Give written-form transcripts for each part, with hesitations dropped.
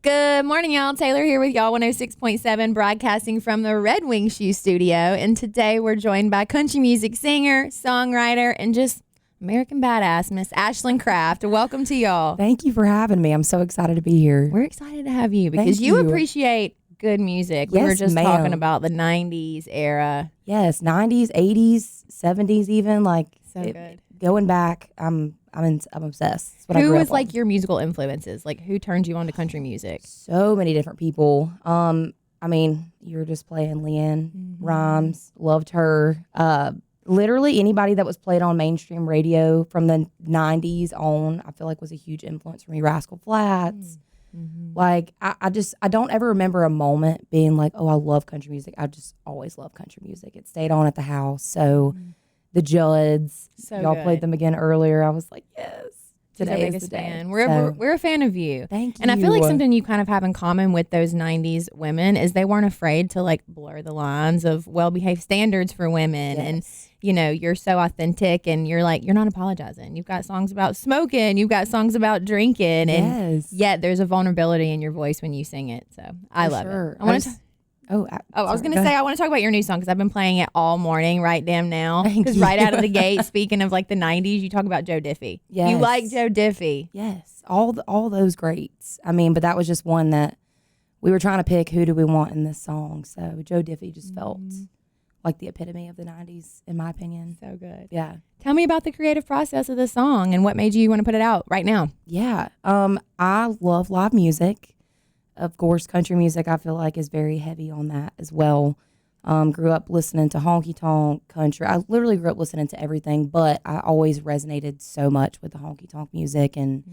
Good morning, y'all. Taylor here with y'all, 106.7, broadcasting from the Red Wing Shoe Studio. And today we're joined by country music singer, songwriter, and just American badass, Miss Ashland Craft. Welcome to y'all. Thank you for having me. I'm so excited to be here. We're excited to have you because you appreciate good music. Yes, we were just ma'am. talking about the 90s era. Yes, 90s, 80s, 70s even. Good. Going back, I'm obsessed. That's what I Who grew was up like on. your musical influences? Like who turned you on to country music? So many different people. I mean, you were just playing Leanne Rhymes, loved her. Literally anybody that was played on mainstream radio from the 90s on, I feel like was a huge influence for me. Rascal Flatts. Like, I don't ever remember a moment being like, oh, I love country music. I just always loved country music. It stayed on at the house. So the Judds, y'all played them again earlier. I was like, yes. Today is the day. Fan. We're a fan of you. Thank you. And I feel like something you kind of have in common with those 90s women is they weren't afraid to like blur the lines of well-behaved standards for women. Yes. And, you know, you're so authentic and you're like, you're not apologizing. You've got songs about smoking. You've got songs about drinking. And yet there's a vulnerability in your voice when you sing it. So I love it. I was going to say, I want to talk about your new song because I've been playing it all morning, right damn now. Because right out of the gate, speaking of like the 90s, you talk about Joe Diffie. Yes. You like Joe Diffie. Yes, all those greats. I mean, but that was just one that we were trying to pick who do we want in this song. So Joe Diffie just felt like the epitome of the 90s, in my opinion. So good. Yeah. Tell me about the creative process of the song and what made you want to put it out right now. Yeah. I love live music. Of course, country music, I feel like, is very heavy on that as well. Grew up listening to honky tonk country. I literally grew up listening to everything, but I always resonated so much with the honky tonk music. And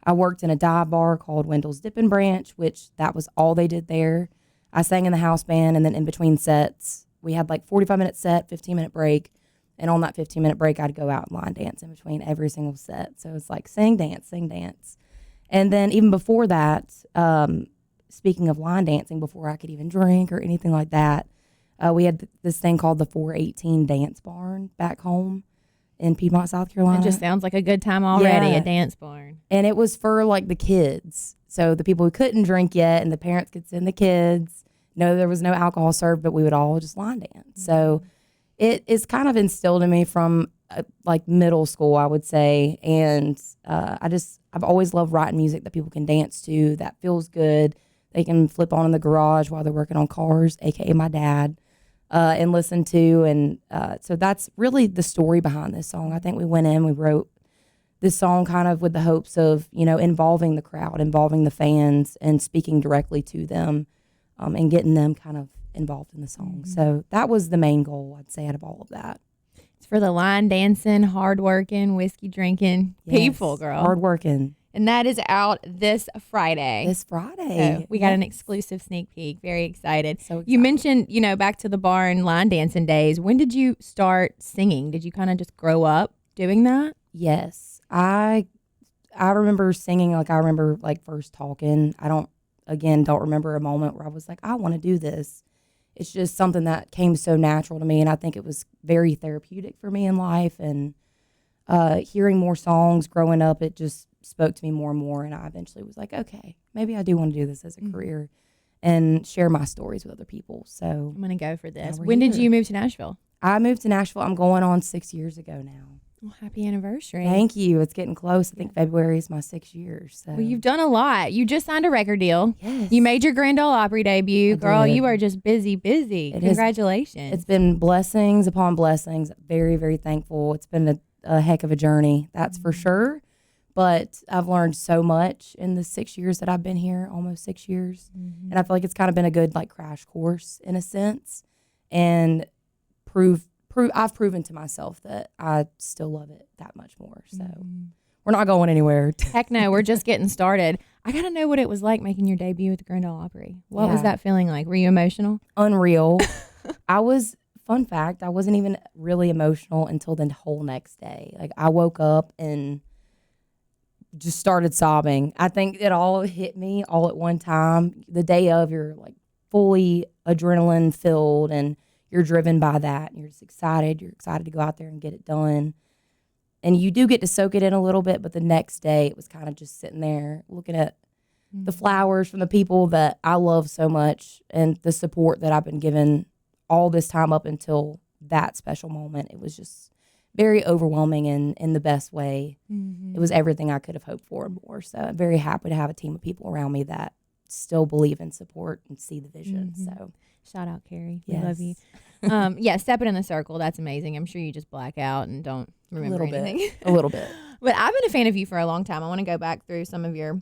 I worked in a dive bar called Wendell's Dip and Branch, which that was all they did there. I sang in the house band, and then in between sets, we had like 45-minute set, 15-minute break. And on that 15-minute break, I'd go out and line dance in between every single set. So it's like sing, dance. And then even before that, speaking of line dancing, before I could even drink or anything like that, we had this thing called the 418 Dance Barn back home in Piedmont, South Carolina. It just sounds like a good time already, a dance barn. And it was for like the kids. So the people who couldn't drink yet and the parents could send the kids. No, there was no alcohol served, but we would all just line dance. So it is kind of instilled in me from like middle school, I would say. And I've always loved writing music that people can dance to, that feels good. They can flip on in the garage while they're working on cars, a.k.a. my dad, and listen to. And so that's really the story behind this song. I think we went in, we wrote this song kind of with the hopes of, you know, involving the crowd, involving the fans, and speaking directly to them and getting them kind of involved in the song. So that was the main goal, I'd say, out of all of that. It's for the line dancing, hard working, whiskey drinking people, girl. Hard working. And that is out this Friday. So we got an exclusive sneak peek. Very excited. So excited. You mentioned, you know, back to the barn line dancing days. When did you start singing? Did you kind of just grow up doing that? Yes. I remember singing, like I remember like first talking. I don't remember a moment where I was like, I want to do this. It's just something that came so natural to me. And I think it was very therapeutic for me in life. And hearing more songs growing up, it just spoke to me more and more, and I eventually was like, okay, maybe I do want to do this as a career and share my stories with other people. So I'm going to go for this. When did you move to Nashville? I moved to Nashville. I'm going on 6 years ago now. Well, happy anniversary. Thank you. It's getting close. I think February is my 6 years. So. Well, you've done a lot. You just signed a record deal. Yes. You made your Grand Ole Opry debut. Girl, did. you are just busy. Congratulations. It's been blessings upon blessings. Very, very thankful. It's been a heck of a journey, that's for sure. But I've learned so much in the 6 years that I've been here, almost 6 years. And I feel like it's kind of been a good like crash course in a sense. And I've proven to myself that I still love it that much more. So we're not going anywhere. Heck no, we're just getting started. I got to know what it was like making your debut at the Grand Ole Opry. What was that feeling like? Were you emotional? Unreal. Fun fact, I wasn't even really emotional until the whole next day. Like I woke up and just started sobbing. I think it all hit me all at one time. The day of, you're like fully adrenaline filled and you're driven by that. And you're just excited. You're excited to go out there and get it done. And you do get to soak it in a little bit, but the next day it was kind of just sitting there looking at the flowers from the people that I love so much and the support that I've been given all this time up until that special moment. It was just very overwhelming in the best way. Mm-hmm. It was everything I could have hoped for and more. So I'm very happy to have a team of people around me that still believe in support and see the vision. Mm-hmm. So shout out, Carrie. Yes. We love you. Yeah, stepping in the circle. That's amazing. I'm sure you just black out and don't remember anything. A little bit. But I've been a fan of you for a long time. I want to go back through some of your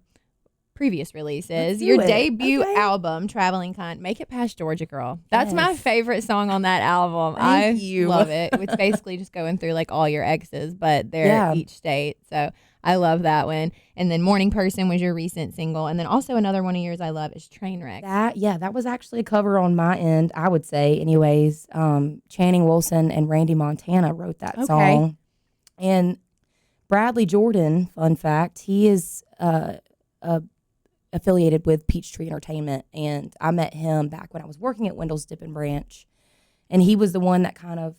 previous releases. Your debut album, Traveling Kind, Make It Past Georgia Girl. That's my favorite song on that album. Thank you. Love it. It's basically just going through like all your exes, but they're each state. So I love that one. And then Morning Person was your recent single. And then also another one of yours I love is Trainwreck. That was actually a cover on my end, I would say. Anyways, Channing Wilson and Randy Montana wrote that song. And Bradley Jordan, fun fact, he is affiliated with Peachtree Entertainment, and I met him back when I was working at Wendell's Dip and Branch, and he was the one that kind of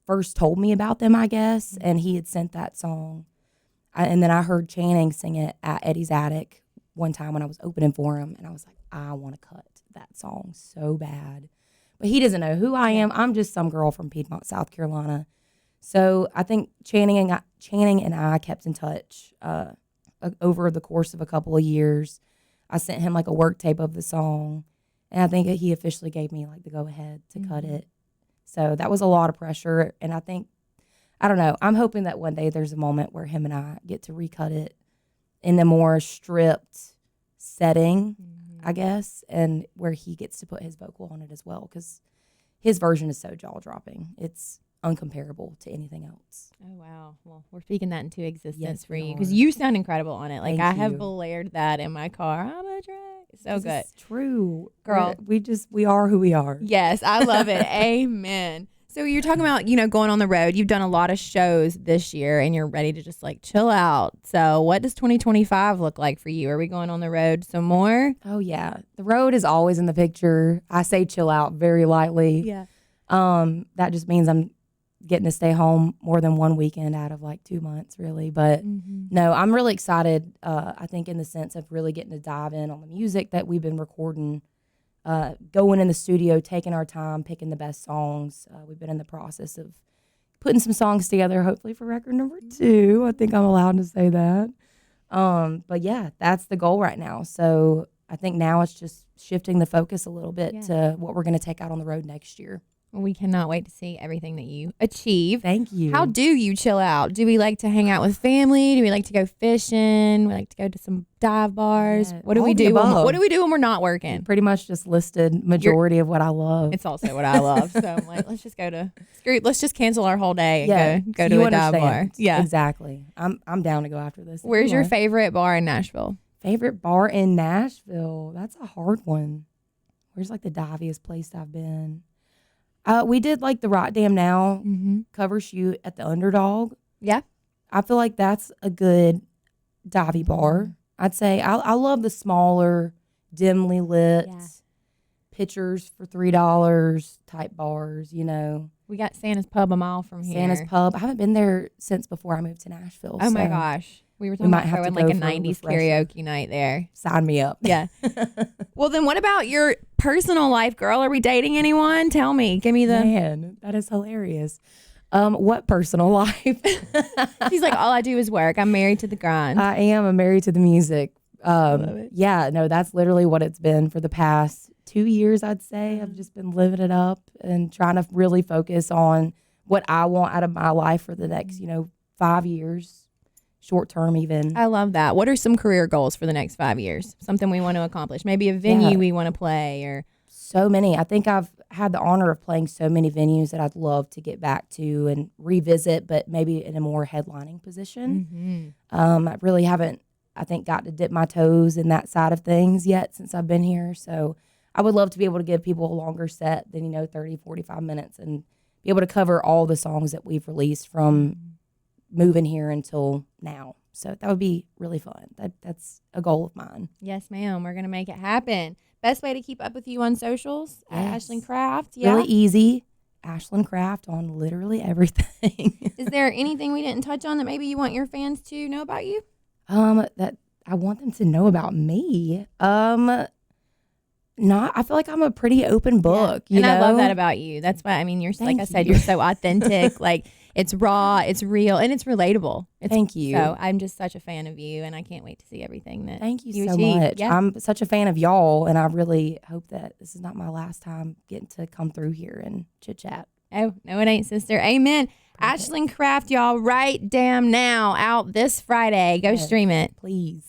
first told me about them, I guess, and he had sent that song, and then I heard Channing sing it at Eddie's Attic one time when I was opening for him, and I was like, I want to cut that song so bad, but he doesn't know who I am. I'm just some girl from Piedmont, South Carolina. So I think Channing and I kept in touch over the course of a couple of years. I sent him like a work tape of the song, and I think he officially gave me like the go ahead to cut it. So that was a lot of pressure, and I don't know, I'm hoping that one day there's a moment where him and I get to recut it in a more stripped setting, I guess, and where he gets to put his vocal on it as well, because his version is so jaw-dropping. It's uncomparable to anything else. Oh, wow. Well, we're speaking that into existence for you, because you sound incredible on it. Like, I have blared that in my car. I'm a drag. So good. It's true. Girl. We are who we are. Yes, I love it. Amen. So you're talking about, going on the road. You've done a lot of shows this year, and you're ready to just like chill out. So what does 2025 look like for you? Are we going on the road some more? Oh, yeah. The road is always in the picture. I say chill out very lightly. Yeah. That just means I'm getting to stay home more than one weekend out of like 2 months, really. But no, I'm really excited. I think in the sense of really getting to dive in on the music that we've been recording, going in the studio, taking our time, picking the best songs. We've been in the process of putting some songs together, hopefully for record number 2. I think I'm allowed to say that. But yeah, that's the goal right now. So I think now it's just shifting the focus a little bit to what we're going to take out on the road next year. We cannot wait to see everything that you achieve. Thank you. How do you chill out? Do we like to hang out with family? Do we like to go fishing? We like to go to some dive bars? What do we do? What do we do when we're not working? Pretty much just listed majority of what I love. It's also what I love. So I'm like, let's just cancel our whole day and go to a dive bar. Yeah, exactly. I'm down to go after this. Where's your favorite bar in Nashville? Favorite bar in Nashville? That's a hard one. Where's like the diviest place I've been? We did like the Right Damn Now cover shoot at the Underdog. Yeah. I feel like that's a good divey bar. I'd say I love the smaller, dimly lit, pitchers for $3 type bars, We got Santa's Pub a mile from here. Santa's Pub. I haven't been there since before I moved to Nashville. Oh, my gosh. We were talking about throwing like a 90s karaoke night there. Sign me up. Yeah. Well, then what about your personal life, girl? Are we dating anyone? Tell me. Give me the... Man, that is hilarious. What personal life? She's like, all I do is work. I'm married to the grind. I am. I'm married to the music. Love it. Yeah, no, that's literally what it's been for the past 2 years, I'd say. I've just been living it up and trying to really focus on what I want out of my life for the next, 5 years. Short term even. I love that. What are some career goals for the next 5 years? Something we want to accomplish? Maybe a venue we want to play or... So many. I think I've had the honor of playing so many venues that I'd love to get back to and revisit, but maybe in a more headlining position. I really haven't, I think, got to dip my toes in that side of things yet since I've been here. So I would love to be able to give people a longer set than, 30, 45 minutes and be able to cover all the songs that we've released from moving here until now. So that would be really fun. That's a goal of mine. Yes, ma'am. We're going to make it happen. Best way to keep up with you on socials? At Ashland Craft. Yeah. Really easy. Ashland Craft on literally everything. Is there anything we didn't touch on that maybe you want your fans to know about you? That I want them to know about me. I feel like I'm a pretty open book. Yeah. I love that about you. That's why, I mean, you're, like I said, you're so authentic. Like, it's raw, it's real, and it's relatable. Thank you. So I'm just such a fan of you, and I can't wait to see everything that Thank you so achieve. much. Yeah. I'm such a fan of y'all, and I really hope that this is not my last time getting to come through here and chit chat. Oh, no, it ain't, sister. Amen. Ashland Craft, y'all, right damn now, out this Friday. Go stream it. Please.